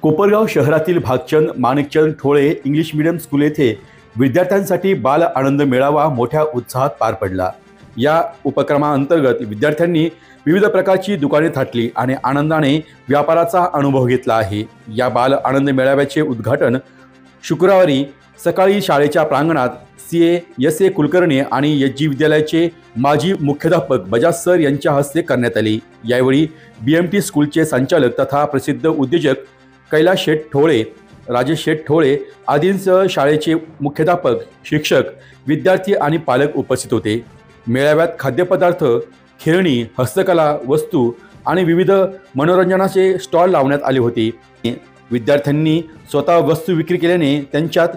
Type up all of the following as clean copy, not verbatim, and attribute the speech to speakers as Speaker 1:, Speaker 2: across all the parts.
Speaker 1: कोपरगाव शहरातील Bhagchand Manikchand Thole English medium school येथे विद्यार्थ्यांसाठी बाल आनंद मेळावा मोठ्या उत्साहात पार पडला। या उपक्रमाअंतर्गत विद्यार्थ्यांनी विविध प्रकारची दुकाने थाटली आणि आनंदाने व्यापाराचा अनुभव घेतला आहे। या बाल आनंद मेळाव्याचे उद्घाटन शुक्रवारी सकाळी शाळेच्या प्रांगणात CA कुलकर्णी आणि एचजी विद्यालयाचे माजी मुख्याध्यापक बजाज सर यांच्या हस्ते करण्यात आले। यावेळी BMT स्कूलचे संचालक तथा प्रसिद्ध उद्योजक कैलास शेठ ठोळे, राजेश शेठ ठोळे आदींसह शाळेचे मुख्याध्यापक, शिक्षक, विद्यार्थी आणि पालक उपस्थित होते। मेळाव्यात खाद्यपदार्थ, खेळणी, हस्तकला वस्तू आणि विविध मनोरंजनाचे स्टॉल लावण्यात आले होते। विद्यार्थ्यांनी स्वतः वस्तू विक्री केल्याने त्यांच्यात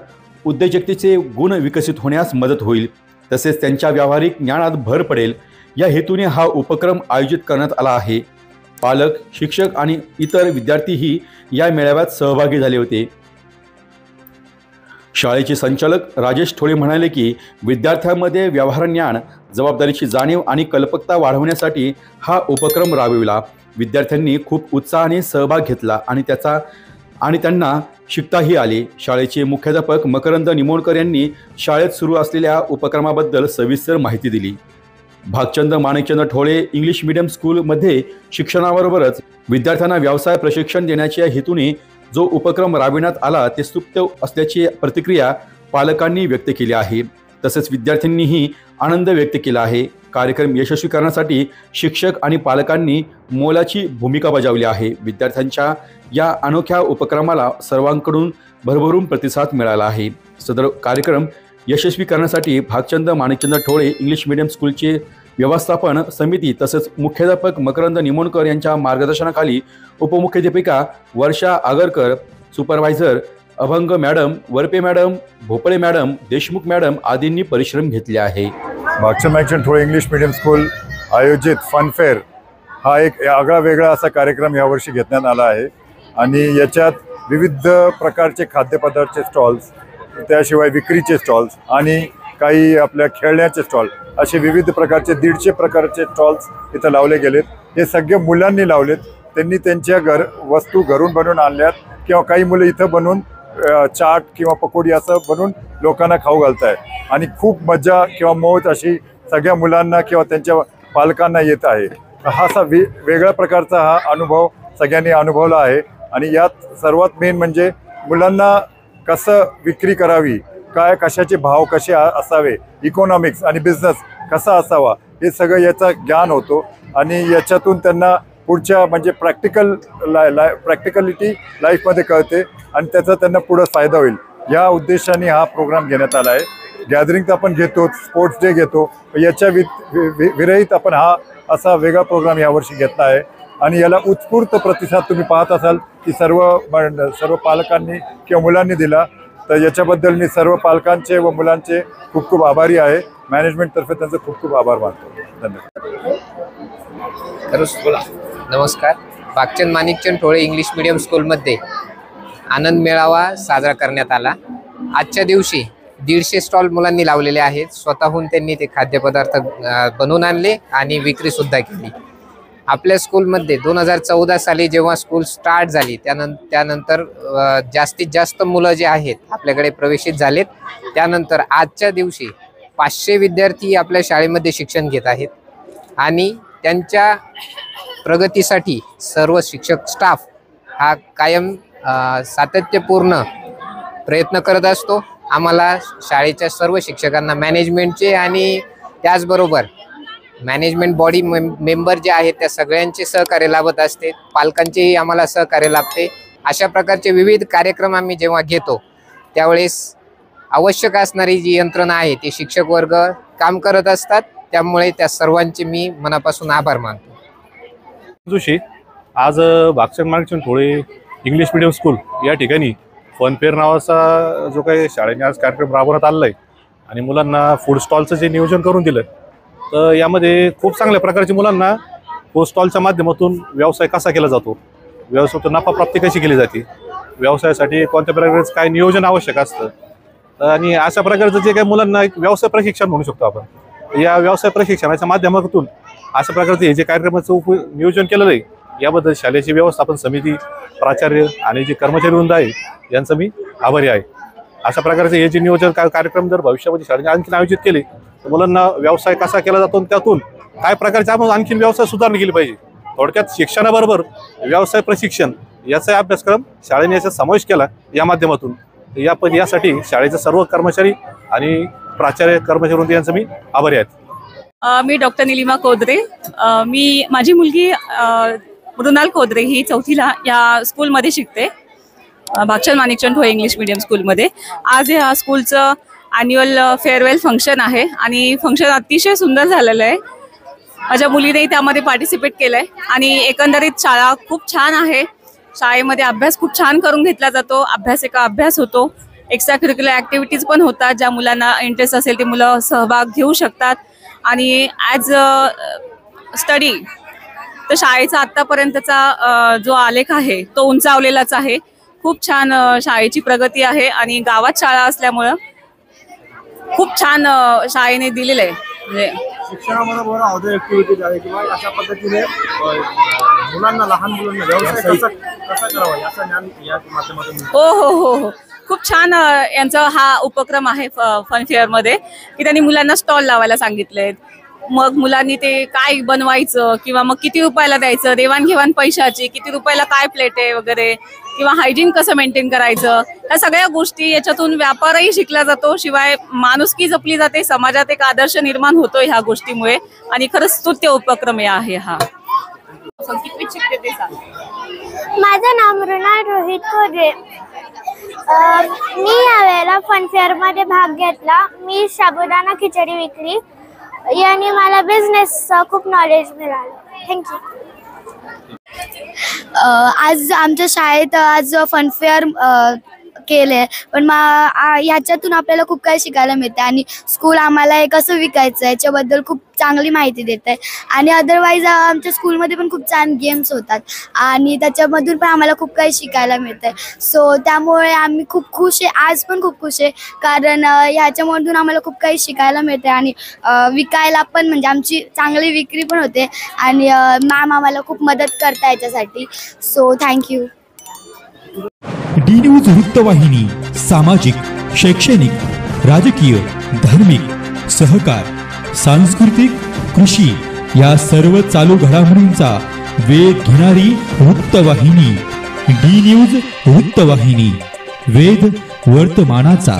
Speaker 1: उद्योजकतेचे गुण विकसित होण्यास मदत होईल, तसेच त्यांच्या व्यावहारिक ज्ञानात भर पडेल या हेतूने हा उपक्रम आयोजित करण्यात आला आहे। पालक, शिक्षक आणि इतर विद्यार्थीही या मेळाव्यात सहभागी झाले होते। शाळेचे संचालक राजेश ठोळे म्हणाले की विद्यार्थ्यांमध्ये व्यवहार ज्ञान, जबाबदारीची जाणीव आणि कल्पकता वाढवण्यासाठी हा उपक्रम राबविला। विद्यार्थ्यांनी खूप उत्साहाने सहभाग घेतला आणि त्यांना शिकताही आले। शाळेचे मुख्याध्यापक मकरंद निमोणकर यांनी शाळेत सुरू असलेल्या उपक्रमाबद्दल सविस्तर माहिती दिली। भागचंद माणिकचंद ठोळे इंग्लिश मीडियम स्कूलमध्ये शिक्षणाबरोबरच विद्यार्थ्यांना व्यवसाय प्रशिक्षण देण्याच्या हेतूने जो उपक्रम राबविण्यात आला ते स्तुत्य असल्याची प्रतिक्रिया पालकांनी व्यक्त केली आहे। तसेच विद्यार्थ्यांनीही आनंद व्यक्त केला आहे। कार्यक्रम यशस्वी करण्यासाठी शिक्षक आणि पालकांनी मोलाची भूमिका बजावली आहे। विद्यार्थ्यांच्या या अनोख्या उपक्रमाला सर्वांकडून भरभरून प्रतिसाद मिळाला आहे। सदर कार्यक्रम यशस्वी करण्यासाठी भागचंद माणिकचंद ठोळे इंग्लिश मीडियम स्कूलचे व्यवस्थापन समिती तसेच मुख्याध्यापक मकरंद निमोणकर यांच्या मार्गदर्शनाखाली उपमुख्याध्यापिका वर्षा आगरकर, सुपरवायझर अभंग मॅडम, वरपे मॅडम, भोपळे मॅडम, देशमुख मॅडम आदींनी परिश्रम घेतले आहे।
Speaker 2: Bhagchand Manikchand Thole English medium school आयोजित फन फेअर हा एक आगळा वेगळा असा कार्यक्रम यावर्षी घेण्यात आला आहे आणि याच्यात विविध प्रकारचे खाद्यपदार्थाचे स्टॉल्स, त्याशिवाय विक्रीचे स्टॉल्स आणि काही आपल्या खेळण्याचे स्टॉल असे विविध प्रकारचे 150 प्रकारचे स्टॉल्स इथं लावले गेलेत। हे सगळे मुलांनी लावलेत। त्यांनी त्यांच्या वस्तू घरून बनवून आणल्यात किंवा काही मुलं इथं बनवून चाट किंवा पकोडी असं बनवून लोकांना खाऊ घालताय आणि खूप मजा किंवा मौज अशी सगळ्या मुलांना किंवा त्यांच्या पालकांना येत आहे। हा असा वेगळ्या प्रकारचा हा अनुभव सगळ्यांनी अनुभवला आहे आणि यात सर्वात मेन म्हणजे मुलांना कसं विक्री करावी, काय कशाचे भाव कसे असावे, इकॉनॉमिक्स आणि बिझनेस कसा असावा हे सगळं याचा ज्ञान होतो आणि याच्यातून त्यांना पुढच्या म्हणजे प्रॅक्टिकलिटी लाईफमध्ये कळते आणि त्याचा त्यांना पुढे फायदा होईल या उद्देशाने हा प्रोग्राम घेण्यात आला आहे। गॅदरिंग तर आपण घेतो, स्पोर्ट्स डे घेतो, याच्या विरहित आपण हा असा वेगळा प्रोग्राम यावर्षी घेतला आहे आणि याला उत्स्फूर्त प्रतिसाद तुम्ही पाहत असाल की सर्व पालकांनी किंवा मुलांनी दिला। तर याच्याबद्दल मी सर्व पालकांचे व मुलांचे खूप खूप आभारी आहे। मॅनेजमेंटतर्फे त्यांचे खूप खूप आभार मानतो। धन्यवाद।
Speaker 3: नमस्कार। भागचंद माणिकचंद ठोळे इंग्लिश मीडियम स्कूलमध्ये आनंद मेळावा साजरा करण्यात आला। आजच्या दिवशी 150 स्टॉल मुलांनी लावलेले आहेत। स्वतःहून त्यांनी ते खाद्यपदार्थ बनवून आणले आणि विक्री सुद्धा केली। आपल्या स्कूलमध्ये 2014 साली जेव्हा स्कूल स्टार्ट झाली त्यानंतर जास्तीत जास्त मुलं जे आहेत आपल्याकडे प्रवेशित झालेत। त्यानंतर आजच्या दिवशी 500 विद्यार्थी आपल्या शाळेमध्ये शिक्षण घेत आहेत आणि त्यांच्या प्रगतीसाठी सर्व शिक्षक स्टाफ हा कायम सातत्यपूर्ण प्रयत्न करत असतो। आम्हाला शाळेच्या सर्व शिक्षकांना, मॅनेजमेंटचे आणि त्याचबरोबर मॅनेजमेंट बॉडी मेंबर जे आहेत त्या सगळ्यांचे सहकार्य लाभत असते। पालकांचेही आम्हाला सहकार्य लाभते। अशा प्रकारचे विविध कार्यक्रम आम्ही जेव्हा घेतो त्यावेळेस आवश्यक असणारी जी यंत्रणा आहे ती शिक्षक वर्ग काम करत असतात। त्यामुळे त्या सर्वांचे मी मनापासून आभार मानतो।
Speaker 4: जोशी आज Bhagchand Manikchand Thole English medium school या ठिकाणी फन फेअर नावाचा जो काही शाळेने आज कार्यक्रम राबवण्यात आलेला आहे आणि मुलांना फूड स्टॉलचं जे नियोजन करून दिलं तर यामध्ये खूप चांगल्या प्रकारचे मुलांना फूड स्टॉलच्या माध्यमातून व्यवसाय कसा केला जातो, व्यवसायातून नफा प्राप्ती कशी केली जाते, व्यवसायासाठी कोणत्या प्रकारचं काय नियोजन आवश्यक असतं आणि अशा प्रकारचं जे काही मुलांना एक व्यवसाय प्रशिक्षण म्हणू शकतो आपण। या व्यवसाय प्रशिक्षणाच्या माध्यमातून अशा प्रकारचे हे जे कार्यक्रमाचं नियोजन केलेलं आहे याबद्दल शालेय व्यवस्थापन समिती, प्राचार्य आणि जे कर्मचारी वृंद आहे यांचं मी आभारी आहे. अशा प्रकारचे हे जे नियोजन कार्यक्रम जर भविष्यामध्ये शाळेने आणखी आयोजित केले तर मुलांना व्यवसाय कसा केला जातो आणि त्यातून काय प्रकारचे आपण आणखी व्यवसाय सुधारणा केली पाहिजे. थोडक्यात शिक्षणाबरोबर व्यवसाय प्रशिक्षण याचा अभ्यासक्रम शाळेने याचा समावेश केला या माध्यमातून. यासाठी शाळेचे सर्व कर्मचारी आणि प्राचार्य कर्मचारी वृंद यांचं मी आभारी आहे.
Speaker 5: मी डॉक्टर निलिमा कोदरे. माझी मुलगी मृणाल कोदरे ही 4थीला या स्कूलमध्ये शिकते, भागचंद माणिकचंद ठोळे इंग्लिश मीडियम स्कूलमध्ये. आज या स्कूलचं ॲन्युअल फेअरवेल फंक्शन आहे आणि फंक्शन अतिशय सुंदर झालेलं आहे. माझ्या मुलीने त्यामध्ये पार्टिसिपेट केलं आहे आणि एकंदरीत शाळा खूप छान आहे. शाळेमध्ये अभ्यास खूप छान करून घेतला जातो, अभ्यास होतो, एक्स्ट्रा करिक्युलर ॲक्टिव्हिटीज पण होतात. ज्या मुलांना इंटरेस्ट असेल ते मुलं सहभाग घेऊ शकतात. आणि ॲज स्टडी तर शाळेचा आत्तापर्यंतचा जो आलेख आहे तो उंचावलेलाच आहे. खूप छान शाळेची प्रगती आहे आणि गावात शाळा असल्यामुळं खूप छान शाळेने दिलेलं आहे. म्हणजे
Speaker 6: शिक्षणाबरोबर अदर ऍक्टिव्हिटीज आहे किंवा अशा पद्धतीने मुलांना, लहान मुलांना व्यवसाय कसा करावा याचं ज्ञान या माध्यमातून.
Speaker 5: हो हो हो हो खूप छान यांचा हा उपक्रम आहे फन फेअरमध्ये की त्यांनी मुलांना स्टॉल लावायला सांगितलेत. मग मुलांनी ते काय बनवायचं किंवा मग किती रुपयाला द्यायचं, देवाणघेवाण पैशाची, किती रुपयाला काय प्लेट आहे वगैरे, किंवा हायजीन कसं मेंटेन करायचं, ह्या सगळ्या गोष्टी याच्यातून व्यापारही शिकला जातो. शिवाय माणुसकी जपली जाते, समाजात एक आदर्श निर्माण होतो ह्या गोष्टीमुळे. आणि खरंच स्तुत्य उपक्रम आहे हा. कितवीत शिकते ते सांग.
Speaker 7: माझं नाव मृणाल रोहित कोदरे. मी यावेळेला फनफेअर मध्ये भाग घेतला. मी साबुदाणा खिचडी विकली. याने मला बिझनेसचं खूप नॉलेज मिळालं. थँक्यू.
Speaker 8: आज आमच्या शाळेत आज फनफेअर केले, पण ह्याच्यातून आपल्याला खूप काही शिकायला मिळते आणि स्कूल आम्हाला हे कसं विकायचं याच्याबद्दल खूप चांगली माहिती देत आहे. आणि अदरवाईज आमच्या स्कूलमध्ये पण खूप छान गेम्स होतात आणि त्याच्यामधून पण आम्हाला खूप काही शिकायला मिळतं आहे. सो त्यामुळे आम्ही खूप खुश आहे, आज पण खूप खुश आहे, कारण ह्याच्यामधून आम्हाला खूप काही शिकायला मिळते आणि विकायला पण म्हणजे आमची चांगली विक्री पण होते आणि मॅम आम्हाला खूप मदत करता याच्यासाठी. So thank you.
Speaker 9: डी न्यूज वृत्तवाहिनी सामाजिक, शैक्षणिक, राजकीय, धार्मिक, सहकार, सांस्कृतिक, कृषी या सर्व चालू घडामोडींचा वेध घेणारी वृत्तवाहिनी. डी न्यूज वृत्तवाहिनी, वेध वर्तमानाचा.